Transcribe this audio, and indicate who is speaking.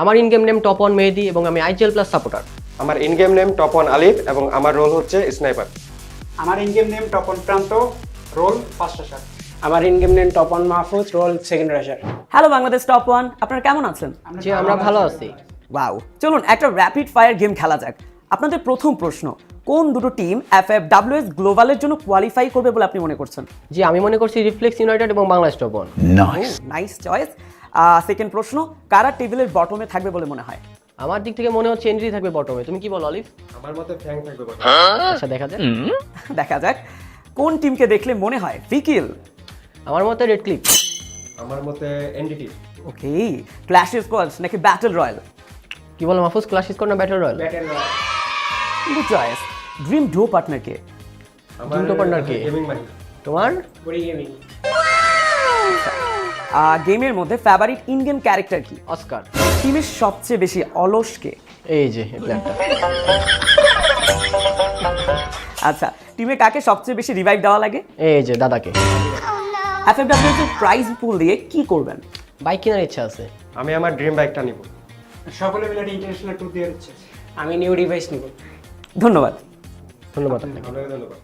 Speaker 1: আমার in game name top 1 মেহেদি এবং আমি আইজিএল প্লাস সাপোর্টার।
Speaker 2: আমার ইন গেম নেম টপ 1 আলিফ এবং আমার রোল হচ্ছে স্নাইপার।
Speaker 3: আমার in game name top 1 Pranto, role first rusher.
Speaker 4: আমার in game name top 1 Mahfuz, role second rusher.
Speaker 5: Hello Bangladesh top 1, আপনারা কেমন আছেন?
Speaker 1: জি আমরা ভালো আছি।
Speaker 5: ওয়াও, চলুন একটা র্যাপিড ফায়ার গেম খেলা যাক। আপনাদের প্রথম প্রশ্ন, কোন দুটো টিম FFWS গ্লোবালের জন্য কোয়ালিফাই করবে বলে আপনি মনে করছেন?
Speaker 1: জি আমি মনে করছি রিফ্লেক্স ইউনাইটেড এবং Bangladesh top 1।
Speaker 5: Nice choice. Second প্রশ্ন, কারা টেবিলের বটমে থাকবে বলে মনে হয়?
Speaker 1: আমার দিক থেকে মনে হচ্ছে এনরি থাকবে বটমে, তুমি কি বলো অলিভ?
Speaker 2: আমার মতে ফ্যাং থাকবে বটে।
Speaker 1: আচ্ছা দেখা যাক।
Speaker 5: দেখা যাক। কোন টিমকে দেখলে মনে হয় ফিকিল?
Speaker 1: আমার মতে রেড ক্লিপ।
Speaker 2: আমার মতে এনডিটি।
Speaker 5: ওকে, ক্ল্যাশ স্কোয়াডস নাকি ব্যাটল রয়্যাল?
Speaker 1: কি বলো মাহফুজ, ক্লাস স্কোর না battle royale?
Speaker 5: Good choice. Dream duo partner কে?
Speaker 2: আমার
Speaker 1: দুটো partner কে?
Speaker 2: গেমিং মাহি।
Speaker 1: তোমার?
Speaker 4: বড়ি গেমিং।
Speaker 5: গেমের মধ্যে ফেভারিট ইন গেম ক্যারেক্টার কি?
Speaker 1: অস্কার।
Speaker 5: টিমের সবচেয়ে বেশি অলস কে?
Speaker 1: এই যে এই প্ল্যানটা।
Speaker 5: আচ্ছা, টিমে কাকে সবচেয়ে বেশি রিভাইভ দেওয়া লাগে?
Speaker 1: এই যে দাদাকে।
Speaker 5: FFWS এর প্রাইজ পুল দিয়ে কি করবেন?
Speaker 1: বাইক কেনার ইচ্ছা আছে।
Speaker 2: আমি আমার ড্রিম বাইকটা নিব।
Speaker 3: সকলে মিলে ইন্টারন্যাশনাল ট্যুর দিয়ে হচ্ছে।
Speaker 4: আমি নিউ ডিভাইস নিব।
Speaker 5: ধন্যবাদ।
Speaker 1: ধন্যবাদ আপনাকে।
Speaker 2: আপনাকে ধন্যবাদ।